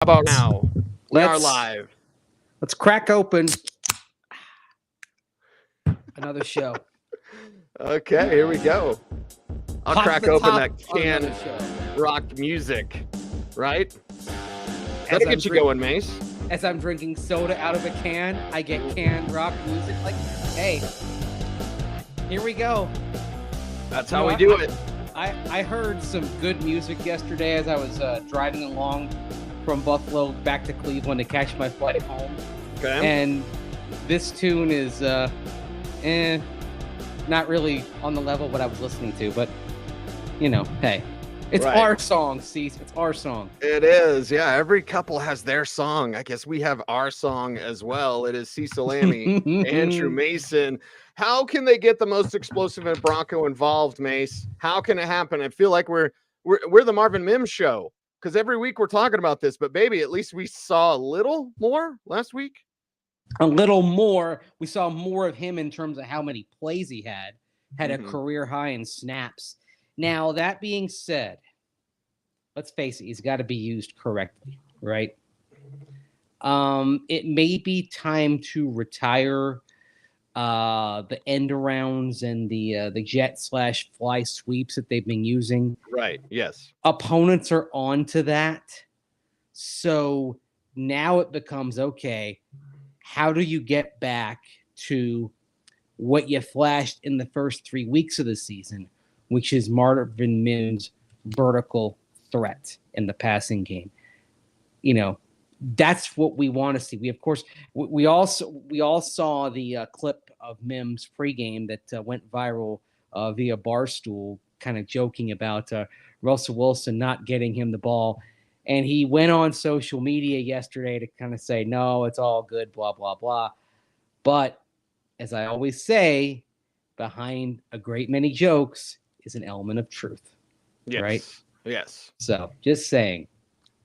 How about now? We are Let's live. let's crack open another show. Okay, here we go. I'll Hot to crack the open top that on another canned show. rock music, right? As That'll I'm get you drink- going, Mace. As I'm drinking soda out of a can, I get canned rock music. Like, hey, here we go. That's You how know, we do it. I heard some good music yesterday as I was driving along from Buffalo back to Cleveland to catch my flight home. Okay. And this tune is not really on the level of what I was listening to, but hey, it's Right. our song, Cease. It's our song. It is. Yeah, every couple has their song. I guess we have our song as well. It is Cecil Lammy, Andrew Mason. How can they get the most explosive and Bronco involved, Mace? How can it happen? I feel like we're the Marvin Mims show because every week we're talking about this, but baby, at least we saw a little more last week. A little more. We saw more of him in terms of how many plays he had a career high in snaps. Now, that being said, let's face it, he's got to be used correctly, right? It may be time to retire the end arounds and the jet/fly sweeps that they've been using. Right. Yes. Opponents are onto that. So now it becomes, okay, how do you get back to what you flashed in the first 3 weeks of the season, which is Marvin Mims' vertical threat in the passing game? That's what we want to see. We all saw the clip of Mims pregame that went viral via Barstool, kind of joking about Russell Wilson not getting him the ball. And he went on social media yesterday to kind of say, no, it's all good, blah, blah, blah. But as I always say, behind a great many jokes is an element of truth. Yes. Right? Yes. So just saying.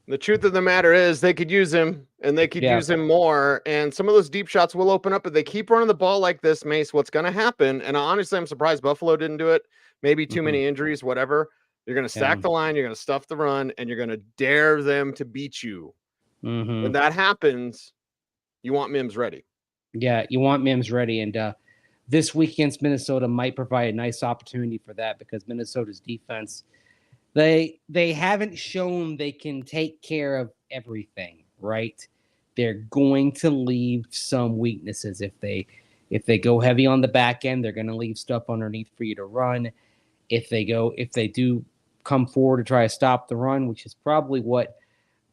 The truth of the matter is they could use him and they could use him more. And some of those deep shots will open up if they keep running the ball like this, Mace. What's going to happen? And honestly, I'm surprised Buffalo didn't do it. Maybe too many injuries, whatever. You're going to stack the line. You're going to stuff the run and you're going to dare them to beat you. When that happens, you want Mims ready. Yeah, you want Mims ready. And this week against Minnesota might provide a nice opportunity for that because Minnesota's defense, they haven't shown they can take care of everything, right? They're going to leave some weaknesses. If they go heavy on the back end, they're going to leave stuff underneath for you to run. If they do come forward to try to stop the run, which is probably what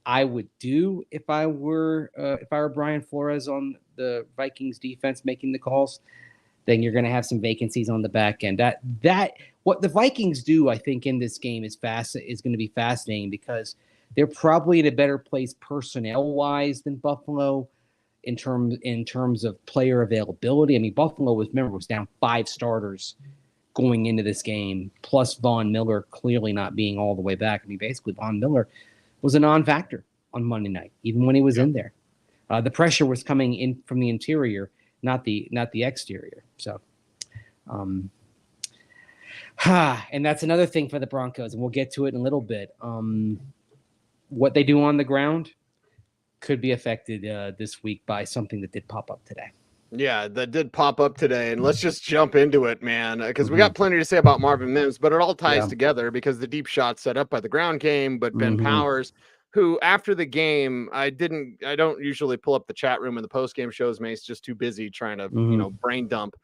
I would do if I were Brian Flores on the Vikings defense making the calls, then you're going to have some vacancies on the back end. That what the Vikings do, I think, in this game is going to be fascinating because they're probably in a better place personnel-wise than Buffalo in terms of player availability. I mean, Buffalo was down 5 starters going into this game, plus Von Miller clearly not being all the way back. I mean, basically, Von Miller was a non-factor on Monday night, even when he was in there. The pressure was coming in from the interior, not the exterior. So, and that's another thing for the Broncos, and we'll get to it in a little bit. What they do on the ground could be affected this week by something that did pop up today. Yeah, that did pop up today, and let's just jump into it, man, because we got plenty to say about Marvin Mims, but it all ties together because the deep shot set up by the ground game, but Ben Powers, who after the game, I don't usually pull up the chat room in the post-game shows, Mace, just too busy trying to, brain dump,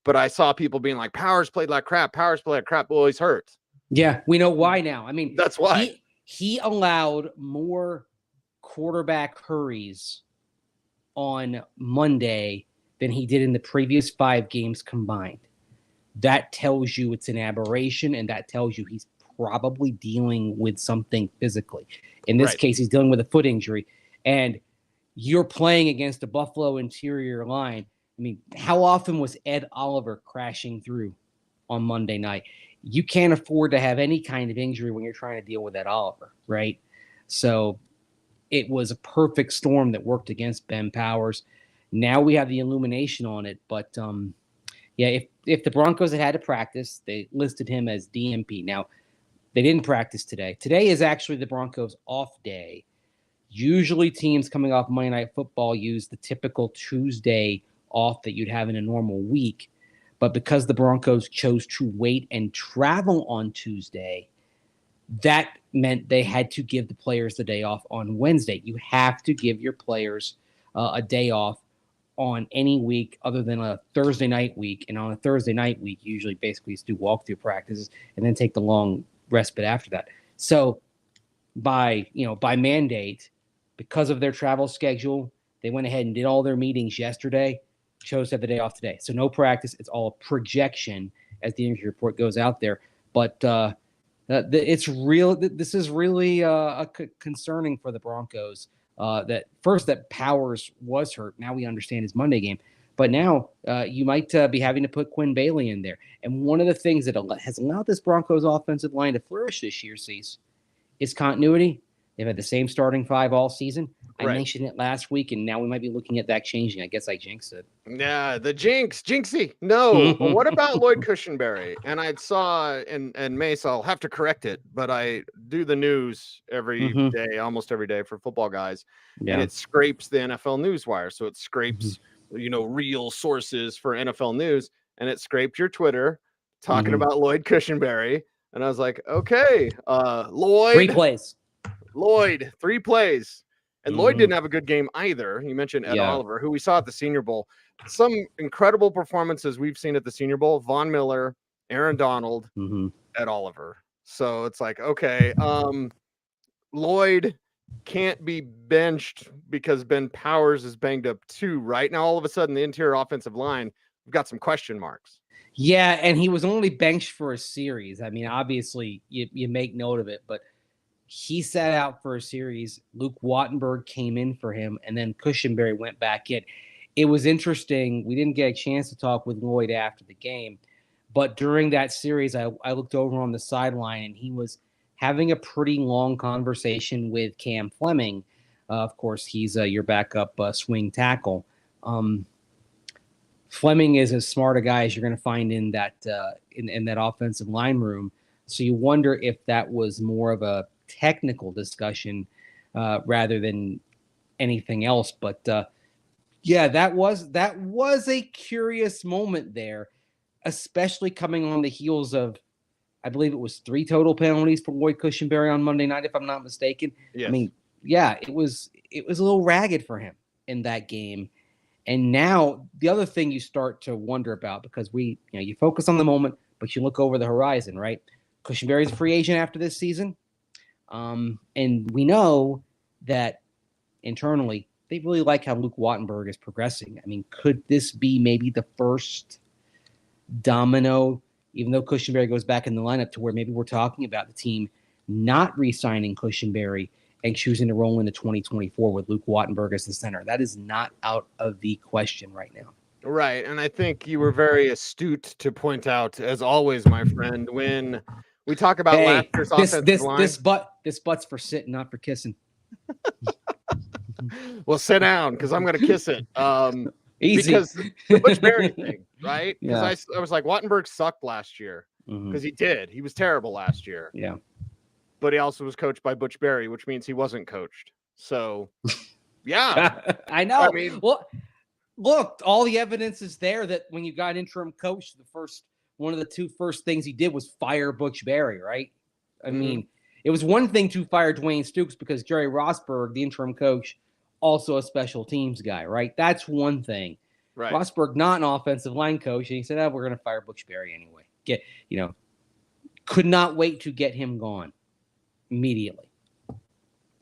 but I saw people being like, Powers played like crap, well, he's hurt. Yeah, we know why now. I mean, that's why. He allowed more quarterback hurries on Monday than he did in the previous 5 games combined. That tells you it's an aberration, and that tells you he's probably dealing with something physically. In this case, he's dealing with a foot injury, and you're playing against a Buffalo interior line. I mean, how often was Ed Oliver crashing through on Monday night? You can't afford to have any kind of injury when you're trying to deal with Ed Oliver, right? So it was a perfect storm that worked against Ben Powers. Now we have the illumination on it, but if the Broncos had to practice, they listed him as DMP. Now, they didn't practice today. Today is actually the Broncos' off day. Usually teams coming off Monday Night Football use the typical Tuesday off that you'd have in a normal week. But because the Broncos chose to wait and travel on Tuesday, that meant they had to give the players the day off on Wednesday. You have to give your players a day off on any week other than a Thursday night week. And on a Thursday night week, you usually basically just do walkthrough practices and then take the long respite after that. So by mandate, because of their travel schedule, they went ahead and did all their meetings yesterday, chose to have the day off today. So no practice. It's all a projection as the injury report goes out there. But it's real. This is really concerning for the Broncos. That Powers was hurt. Now we understand his Monday game. But now you might be having to put Quinn Bailey in there. And one of the things that has allowed this Broncos offensive line to flourish this year, Cease, is continuity. They've had the same starting five all season. I mentioned it last week, and now we might be looking at that changing. I guess I jinxed it. Yeah, the jinxie. No, but what about Lloyd Cushenberry? And I saw, and Mace, I'll have to correct it, but I do the news every day, almost every day for football guys, and it scrapes the NFL news wire. So it scrapes, real sources for NFL news, and it scraped your Twitter talking about Lloyd Cushenberry. And I was like, okay, Lloyd. 3 plays. Lloyd, 3 plays. And Lloyd didn't have a good game either. You mentioned Ed Oliver, who we saw at the Senior Bowl. Some incredible performances we've seen at the Senior Bowl. Von Miller, Aaron Donald, Ed Oliver. So it's like, okay, Lloyd can't be benched because Ben Powers is banged up too. Right now, all of a sudden, the interior offensive line, we've got some question marks. Yeah, and he was only benched for a series. I mean, obviously, you make note of it, but he sat out for a series. Luke Wattenberg came in for him, and then Cushenberry went back in. It was interesting. We didn't get a chance to talk with Lloyd after the game, but during that series, I looked over on the sideline, and he was having a pretty long conversation with Cam Fleming. Of course, he's your backup swing tackle. Fleming is as smart a guy as you're going to find in that in that offensive line room. So you wonder if that was more of a technical discussion rather than anything else. But that was a curious moment there, especially coming on the heels of, I believe it was 3 total penalties for Lloyd Cushenberry on Monday night, if I'm not mistaken. Yes. I mean, it was a little ragged for him in that game. And now the other thing you start to wonder about, because you focus on the moment, but you look over the horizon, right? Cushenberry's a free agent after this season. And we know that internally, they really like how Luke Wattenberg is progressing. I mean, could this be maybe the first domino, even though Cushenberry goes back in the lineup, to where maybe we're talking about the team not re-signing Cushenberry and choosing to roll into 2024 with Luke Wattenberg as the center? That is not out of the question right now. Right. And I think you were very astute to point out, as always, my friend, when we talk about last year's offensive line. This butt's for sitting, not for kissing. Well, sit down, because I'm going to kiss it. Easy. Because the Butch Berry thing, right? Because Yeah. I was like, Wattenberg sucked last year, because he did. He was terrible last year. Yeah. But he also was coached by Butch Berry, which means he wasn't coached. So, yeah. I know. I mean, well, look, all the evidence is there that when you got interim coach, one of the 2 first things he did was fire Butch Berry, right? I mean, it was one thing to fire Dwayne Stukes because Jerry Rosberg, the interim coach, also a special teams guy, right? That's one thing. Right. Rosberg, not an offensive line coach, and he said, we're going to fire Butch Berry anyway. Could not wait to get him gone immedially.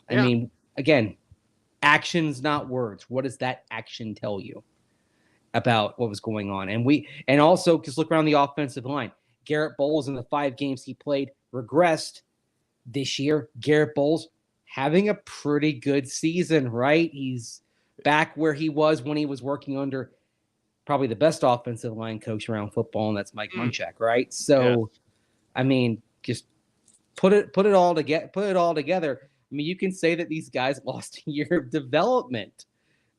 I mean, again, actions, not words. What does that action tell you about what was going on? And also just look around the offensive line. Garrett Bowles, in the 5 games he played, regressed this year. Garrett Bowles having a pretty good season, right? He's back where he was when he was working under probably the best offensive line coach around football, and that's Mike Munchak, right? So, I mean, just put it all together. I mean, you can say that these guys lost a year of development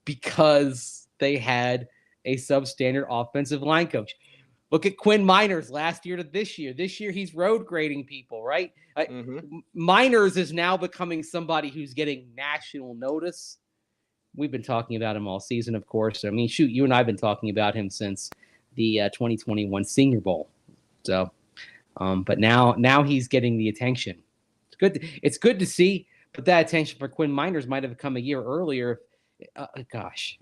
because they had a substandard offensive line coach. Look at Quinn Miners last year to this year. This year he's road grading people, right? Miners is now becoming somebody who's getting national notice. We've been talking about him all season, of course. I mean, shoot, you and I have been talking about him since the 2021 Senior Bowl. So, but now he's getting the attention. It's good to see, but that attention for Quinn Miners might have come a year earlier. Gosh,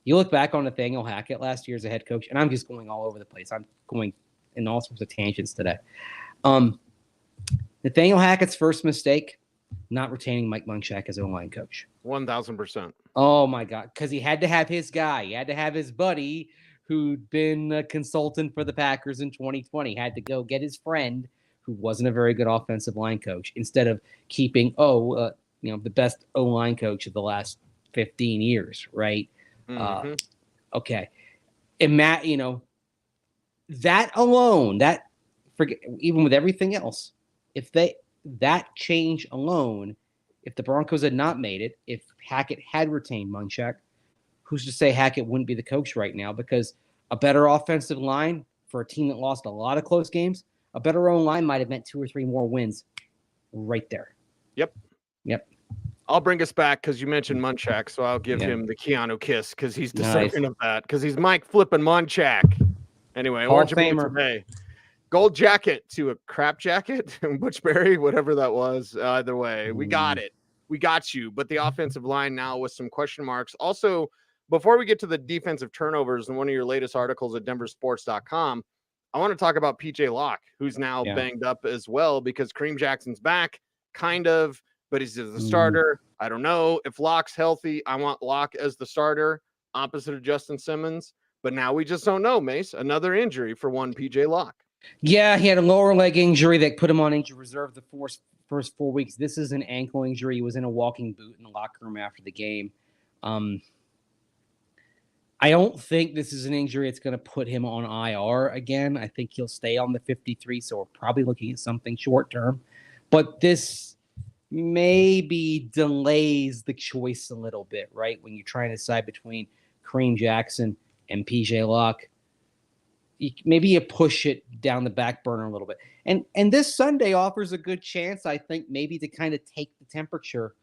you look back on Nathaniel Hackett last year as a head coach, and I'm just going all over the place. I'm going in all sorts of tangents today. Nathaniel Hackett's first mistake, not retaining Mike Munchak as O-line coach. 1,000%. Oh, my God, because he had to have his guy. He had to have his buddy who'd been a consultant for the Packers in 2020. Had to go get his friend who wasn't a very good offensive line coach instead of keeping, the best O-line coach of the last 15 years, right? Okay. And Matt, that alone, even with everything else, that change alone, if the Broncos had not made it, if Hackett had retained Munchak, who's to say Hackett wouldn't be the coach right now? Because a better offensive line for a team that lost a lot of close games, a better O-line might have meant 2 or 3 more wins right there. Yep. I'll bring us back because you mentioned Munchak, so I'll give him the Keanu kiss because he's deserving of that because he's Mike flipping Munchak. Anyway, Hall of Famer today. Gold jacket to a crap jacket, Butch Berry, whatever that was. Either way, we got it. We got you. But the offensive line now with some question marks. Also, before we get to the defensive turnovers in one of your latest articles at denversports.com, I want to talk about PJ Locke, who's now banged up as well because Kareem Jackson's back, kind of, but he's the starter. I don't know if Locke's healthy. I want Locke as the starter, opposite of Justin Simmons. But now we just don't know, Mace. Another injury for one PJ Locke. Yeah, he had a lower leg injury that put him on injured reserve the first 4 weeks. This is an ankle injury. He was in a walking boot in the locker room after the game. I don't think this is an injury that's going to put him on IR again. I think he'll stay on the 53, so we're probably looking at something short term. But this maybe delays the choice a little bit, right? When you're trying to decide between Kareem Jackson and PJ Locke, maybe you push it down the back burner a little bit. And this Sunday offers a good chance, I think, maybe to kind of take the temperature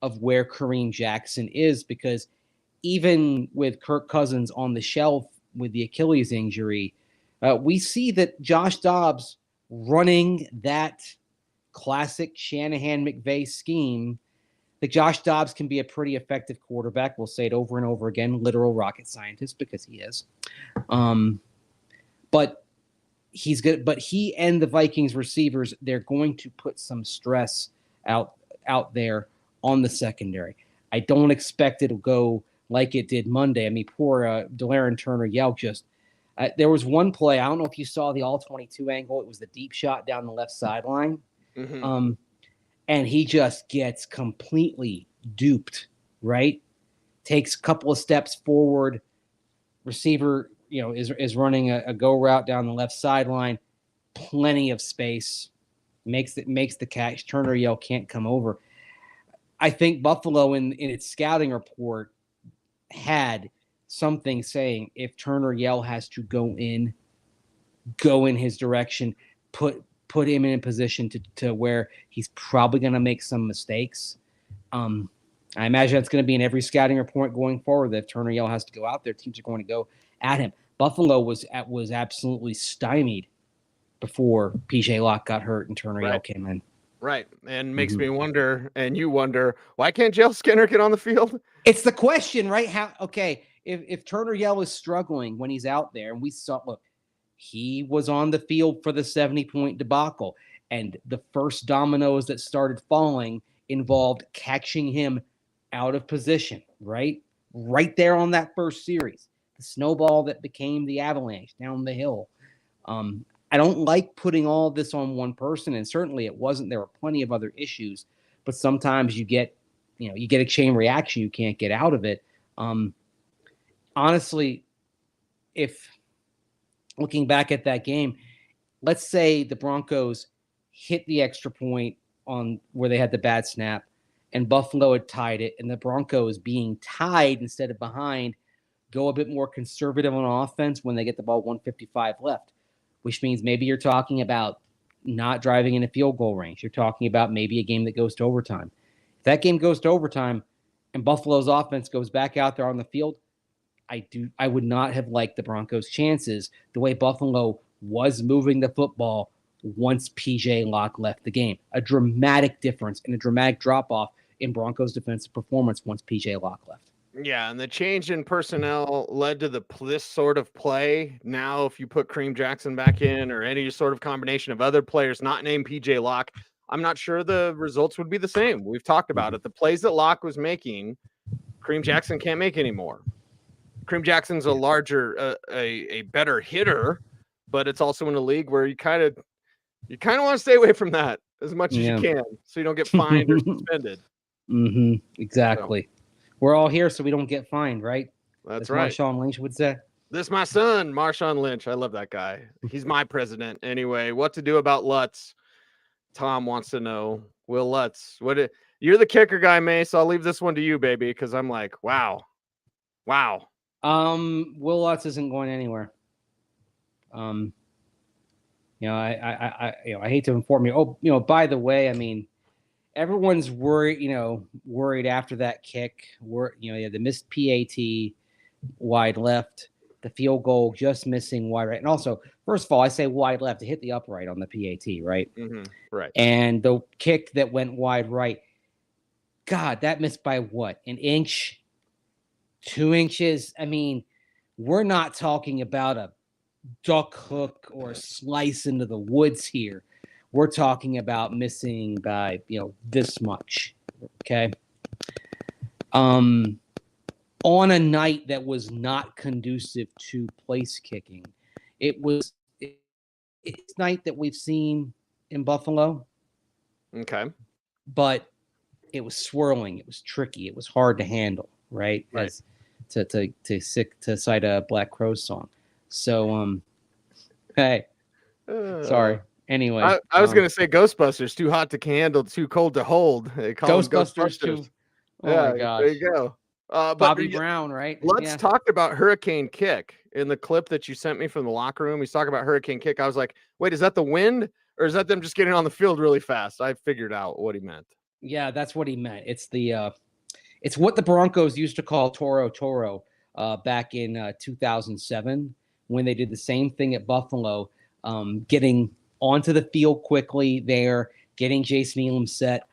of where Kareem Jackson is, because even with Kirk Cousins on the shelf with the Achilles injury, we see that Josh Dobbs running that classic Shanahan-McVay scheme, that Josh Dobbs can be a pretty effective quarterback. We'll say it over and over again, literal rocket scientist, because he is. But he's good. But he and the Vikings receivers, they're going to put some stress out there on the secondary. I don't expect it to go like it did Monday. I mean, poor Delaren Turner-Yell just there was one play. I don't know if you saw the all-22 angle. It was the deep shot down the left sideline. And he just gets completely duped, right? Takes a couple of steps forward. Receiver, is running a go route down the left sideline. Plenty of space. Makes the catch. Turner-Yell can't come over. I think Buffalo in its scouting report had something saying if Turner-Yell has to go in his direction, put him in a position to where he's probably going to make some mistakes. I imagine that's going to be in every scouting report going forward, that if Turner-Yell has to go out there, teams are going to go at him. Buffalo was absolutely stymied before PJ Locke got hurt and Turner-Yell came in. Right. And makes me wonder, and you wonder, why can't Jell Skinner get on the field? It's the question, right? If Turner-Yell is struggling when he's out there, and we saw, look, he was on the field for the 70-point debacle, and the first dominoes that started falling involved catching him out of position, right? Right there on that first series. The snowball that became the avalanche down the hill. I don't like putting all this on one person, and certainly it wasn't. There were plenty of other issues, but sometimes you get a chain reaction. You can't get out of it. Honestly, if looking back at that game, let's say the Broncos hit the extra point on where they had the bad snap and Buffalo had tied it, and the Broncos being tied instead of behind go a bit more conservative on offense when they get the ball 155 left, which means maybe you're talking about not driving in a field goal range. You're talking about maybe a game that goes to overtime. If that game goes to overtime and Buffalo's offense goes back out there on the field, I would not have liked the Broncos' chances the way Buffalo was moving the football once PJ Locke left the game. A dramatic difference and a dramatic drop-off in Broncos' defensive performance once PJ Locke left. Yeah, and the change in personnel led to this sort of play. Now, if you put Kareem Jackson back in or any sort of combination of other players not named PJ Locke, I'm not sure the results would be the same. We've talked about it. The plays that Locke was making, Kareem Jackson can't make anymore. Kareem Jackson's a larger, a better hitter, but it's also in a league where you kind of want to stay away from that as much as you can, so you don't get fined or suspended. Exactly. So, we're all here so we don't get fined, right? That's right. Marshawn Lynch would say. This is my son, Marshawn Lynch. I love that guy. He's my president. Anyway, what to do about Lutz? Tom wants to know. Will Lutz? You're the kicker guy, Mace. I'll leave this one to you, baby, because I'm like, wow. Will Lutz isn't going anywhere. I hate to inform you. Oh, by the way, I mean, everyone's worried after that kick. The missed PAT wide left, the field goal just missing wide right. And also, first of all, I say wide left to hit the upright on the PAT, right? Right. And the kick that went wide right, God, that missed by what? An inch? 2 inches? I mean, we're not talking about a duck hook or a slice into the woods here. We're talking about missing by, this much. Okay. On a night that was not conducive to place kicking, it's night that we've seen in Buffalo. Okay. But it was swirling. It was tricky. It was hard to handle, right? As to cite a Black Crowes song. So, hey, sorry. Anyway, I was gonna say Ghostbusters, too hot to handle, too cold to hold. They call Ghostbusters too. Oh my gosh. There you go. Bobby Brown, right? Let's talk about Hurricane Kick in the clip that you sent me from the locker room. He's talking about Hurricane Kick. I was like, wait, is that the wind or is that them just getting on the field really fast? I figured out what he meant. Yeah, that's what he meant. It's what the Broncos used to call Toro back in 2007 when they did the same thing at Buffalo, getting onto the field quickly there, getting Jason Elam set,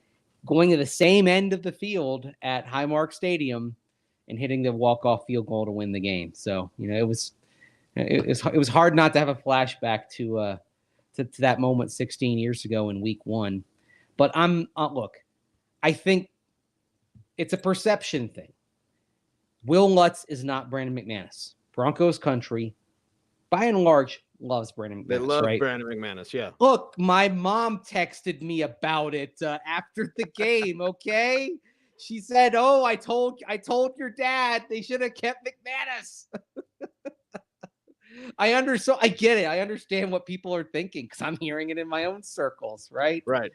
going to the same end of the field at Highmark Stadium and hitting the walk-off field goal to win the game. So, it was hard not to have a flashback to that moment 16 years ago in week 1. But look, I think it's a perception thing. Will Lutz is not Brandon McManus. Broncos country, by and large, loves Brandon McManus. They love right? Brandon McManus, yeah. Look, my mom texted me about it after the game, okay? She said, "Oh, I told your dad they should have kept McManus." I get it. I understand what people are thinking because I'm hearing it in my own circles, right? Right.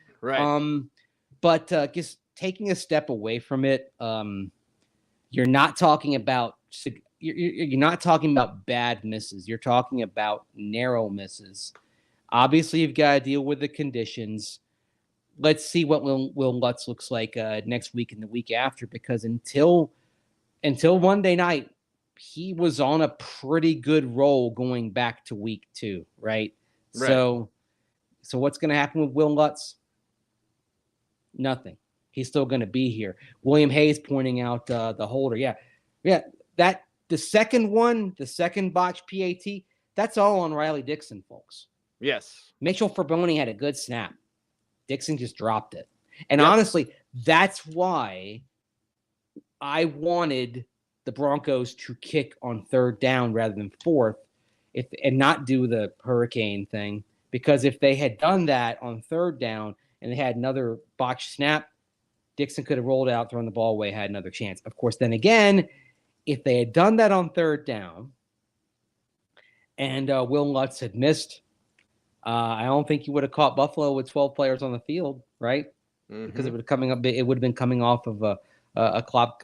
But just taking a step away from it, you're not talking about you're not talking about bad misses. You're talking about narrow misses. Obviously, you've got to deal with the conditions. Let's see what Will Lutz looks like next week and the week after, because until Monday night, he was on a pretty good roll going back to week 2, right? So what's going to happen with Will Lutz? Nothing. He's still going to be here. William Hayes pointing out the holder. Yeah. That the second botch PAT, that's all on Riley Dixon, folks. Yes. Mitchell Fraboni had a good snap. Dixon just dropped it. And honestly, that's why I wanted the Broncos to kick on 3rd down rather than 4th and not do the hurricane thing. Because if they had done that on 3rd down and they had another botched snap, Dixon could have rolled out, thrown the ball away, had another chance. Of course, then again, if they had done that on 3rd down and Will Lutz had missed, I don't think you would have caught Buffalo with 12 players on the field, right? Mm-hmm. Because it would have been coming off of a clock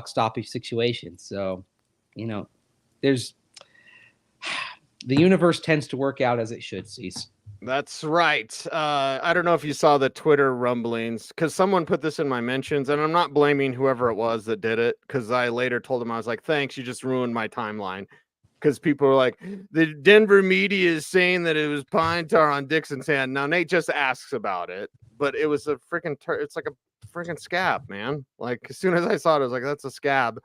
stoppage situation. So You know, there's the universe tends to work out as it should, Cease. That's right. I don't know if you saw the Twitter rumblings, because someone put this in my mentions, and I'm not blaming whoever it was that did it, because I later told them, I was like, thanks, you just ruined my timeline. Because people were like, the Denver media is saying that it was pine tar on Dixon's hand. Now, Nate just asks about it, but it was a freaking, it's like a freaking scab, man. Like, as soon as I saw it, I was like, that's a scab.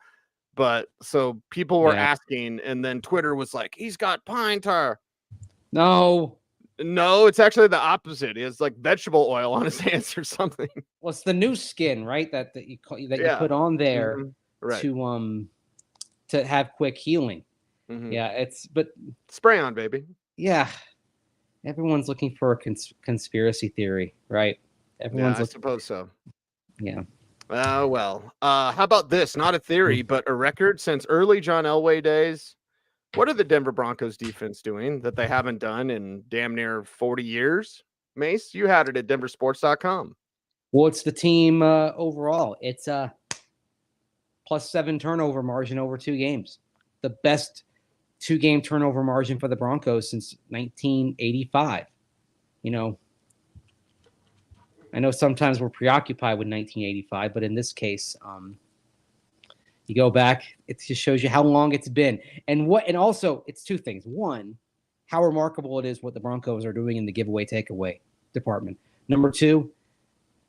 But so people were asking, and then Twitter was like, he's got pine tar. No, it's actually the opposite. He has like vegetable oil on his hands or something. Well, it's the new skin, right? That you put on there right. to have quick healing. Mm-hmm. Yeah, but spray on, baby. Yeah, everyone's looking for a conspiracy theory, right? I suppose so. Yeah. Well, how about this? Not a theory, but a record since early John Elway days. What are the Denver Broncos defense doing that they haven't done in damn near 40 years? Mace, you had it at denversports.com. Well, it's the team overall. It's a +7 turnover margin over 2 games. The best 2-game turnover margin for the Broncos since 1985. You know, I know sometimes we're preoccupied with 1985, but in this case, you go back, it just shows you how long it's been. And also it's 2 things. One, how remarkable it is what the Broncos are doing in the giveaway takeaway department. Number 2,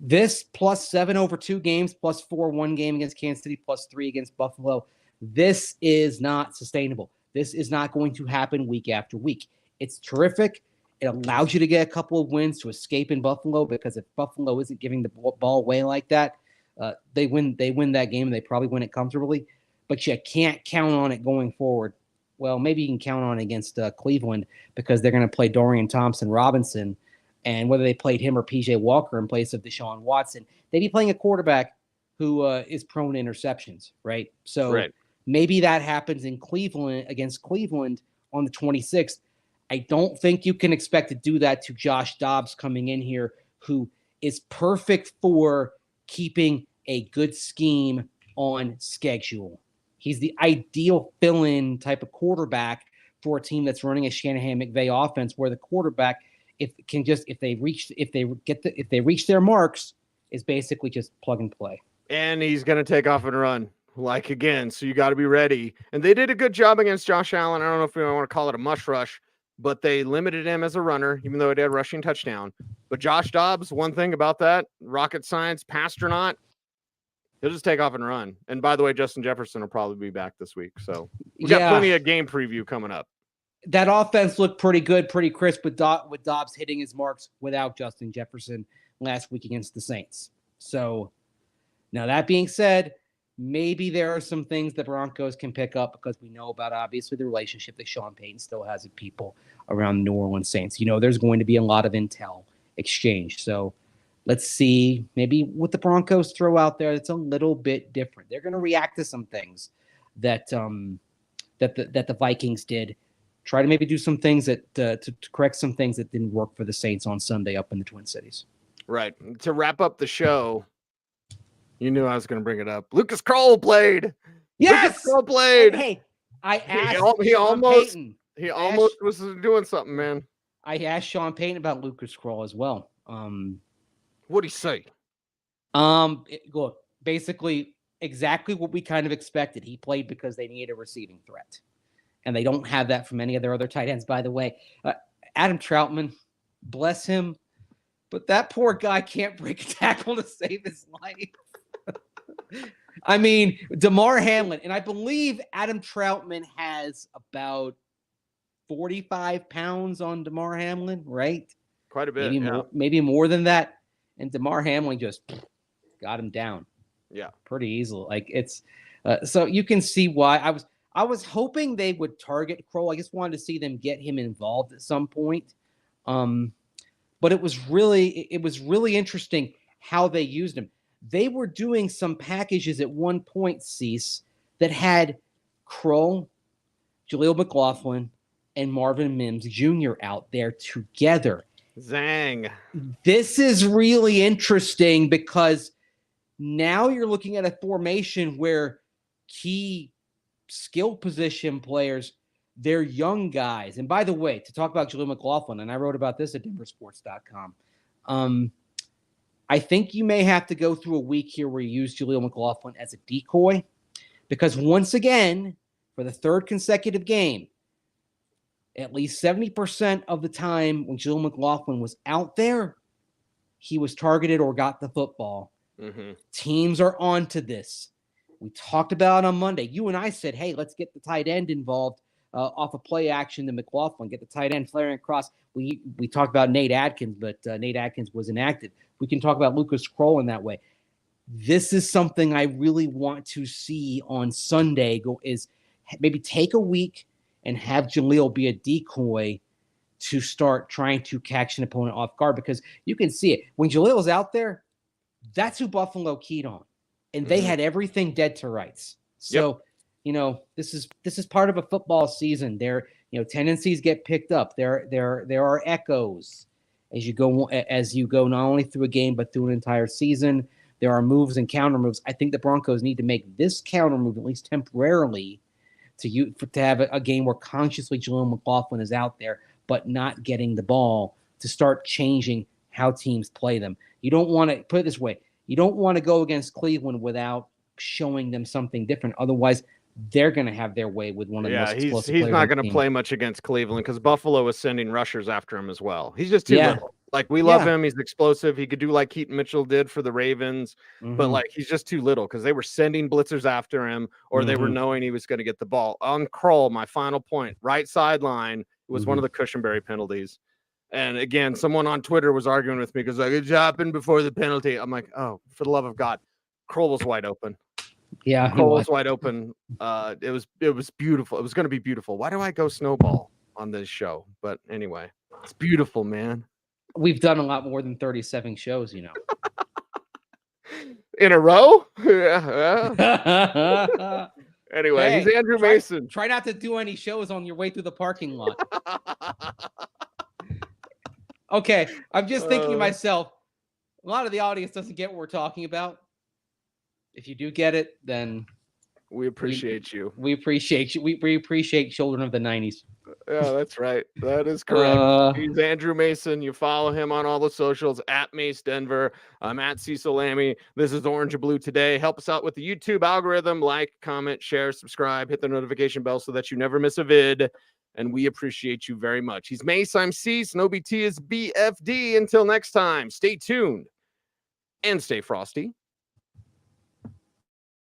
this +7 over 2 games, +4 1 game against Kansas City, +3 against Buffalo. This is not sustainable. This is not going to happen week after week. It's terrific. It allows you to get a couple of wins to escape in Buffalo, because if Buffalo isn't giving the ball away like that, they win that game, and they probably win it comfortably. But you can't count on it going forward. Well, maybe you can count on it against Cleveland, because they're going to play Dorian Thompson-Robinson, and whether they played him or P.J. Walker in place of Deshaun Watson, they'd be playing a quarterback who is prone to interceptions, right? So maybe that happens in Cleveland against Cleveland on the 26th. I don't think you can expect to do that to Josh Dobbs coming in here, who is perfect for keeping a good scheme on schedule. He's the ideal fill-in type of quarterback for a team that's running a Shanahan-McVay offense, where the quarterback, if they reach their marks, is basically just plug and play. And he's going to take off and run, like, again. So you got to be ready. And they did a good job against Josh Allen. I don't know if we want to call it a mush rush, but they limited him as a runner, even though he had a rushing touchdown. But Josh Dobbs, one thing about that, rocket science, passed or not, he'll just take off and run. And by the way, Justin Jefferson will probably be back this week. So we got plenty of game preview coming up. That offense looked pretty good, pretty crisp with Dobbs hitting his marks without Justin Jefferson last week against the Saints. So now that being said, maybe there are some things the Broncos can pick up, because we know about, obviously, the relationship that Sean Payton still has with people around the New Orleans Saints. You know, there's going to be a lot of intel exchange. So let's see maybe what the Broncos throw out there that's a little bit different. They're going to react to some things that the Vikings did. Try to maybe do some things to correct some things that didn't work for the Saints on Sunday up in the Twin Cities. Right. To wrap up the show, you knew I was going to bring it up. Lucas Kroll played. Yes, Lucas Kroll played. Hey, I asked he almost was doing something, man. I asked Sean Payton about Lucas Kroll as well. What'd he say? Look, basically exactly what we kind of expected. He played because they needed a receiving threat, and they don't have that from any of their other tight ends, by the way. Adam Troutman, bless him, but that poor guy can't break a tackle to save his life. I mean, DeMar Hamlin, and I believe Adam Troutman has about 45 pounds on DeMar Hamlin, right? Quite a bit, maybe more than that. And DeMar Hamlin just got him down. Yeah, pretty easily. Like, it's so you can see why I was hoping they would target Kroll. I just wanted to see them get him involved at some point. But it was really interesting how they used him. They were doing some packages at one point, Cease, that had Kroll, Jaleel McLaughlin, and Marvin Mims Jr. out there together. Zang. This is really interesting, because now you're looking at a formation where key skill position players, they're young guys. And by the way, to talk about Jaleel McLaughlin, and I wrote about this at denversports.com, I think you may have to go through a week here where you use Jaleel McLaughlin as a decoy, because once again, for the third consecutive game, at least 70% of the time when Jaleel McLaughlin was out there, he was targeted or got the football. Mm-hmm. Teams are on to this. We talked about it on Monday. You and I said, hey, let's get the tight end involved off of play action to McLaughlin, get the tight end flaring across. We talked about Nate Adkins, but Nate Adkins was inactive. We can talk about Lucas Kroll in that way. This is something I really want to see on Sunday. Is maybe take a week and have Jaleel be a decoy to start trying to catch an opponent off guard, because you can see it. When Jaleel's out there, that's who Buffalo keyed on. And they had everything dead to rights. So, this is part of a football season. There, tendencies get picked up. There are echoes as you go not only through a game, but through an entire season. There are moves and counter moves. I think the Broncos need to make this counter move, at least temporarily, to have a game where consciously Jaleel McLaughlin is out there, but not getting the ball, to start changing how teams play them. You don't want to, put it this way, you don't want to go against Cleveland without showing them something different. Otherwise, they're going to have their way with one of the most explosive players. He's not going to play much against Cleveland because Buffalo is sending rushers after him as well. He's just too little. Like, we love him. He's explosive. He could do like Keaton Mitchell did for the Ravens, but like, he's just too little because they were sending blitzers after him, or they were knowing he was going to get the ball. On Kroll, my final point, right sideline was one of the Cushenberry penalties. And again, someone on Twitter was arguing with me because like, it happened before the penalty. I'm like, oh, for the love of God, Kroll was wide open. Yeah, Kroll was wide open. It was beautiful. It was going to be beautiful. Why do I go snowball on this show? But anyway, it's beautiful, man. We've done a lot more than 37 shows, In a row? Yeah. Anyway, he's Andrew Mason. Try not to do any shows on your way through the parking lot. Okay, I'm just thinking to myself, a lot of the audience doesn't get what we're talking about. If you do get it, then we appreciate you. We appreciate you. We appreciate children of the 90s. Yeah, that's right. That is correct. He's Andrew Mason. You follow him on all the socials at Mace Denver. I'm at Cecil Lammy. This is Orange and Blue Today. Help us out with the YouTube algorithm. Like, comment, share, subscribe, hit the notification bell so that you never miss a vid. And we appreciate you very much. He's Mace. I'm Cease. No BT is BFD. Until next time, stay tuned and stay frosty.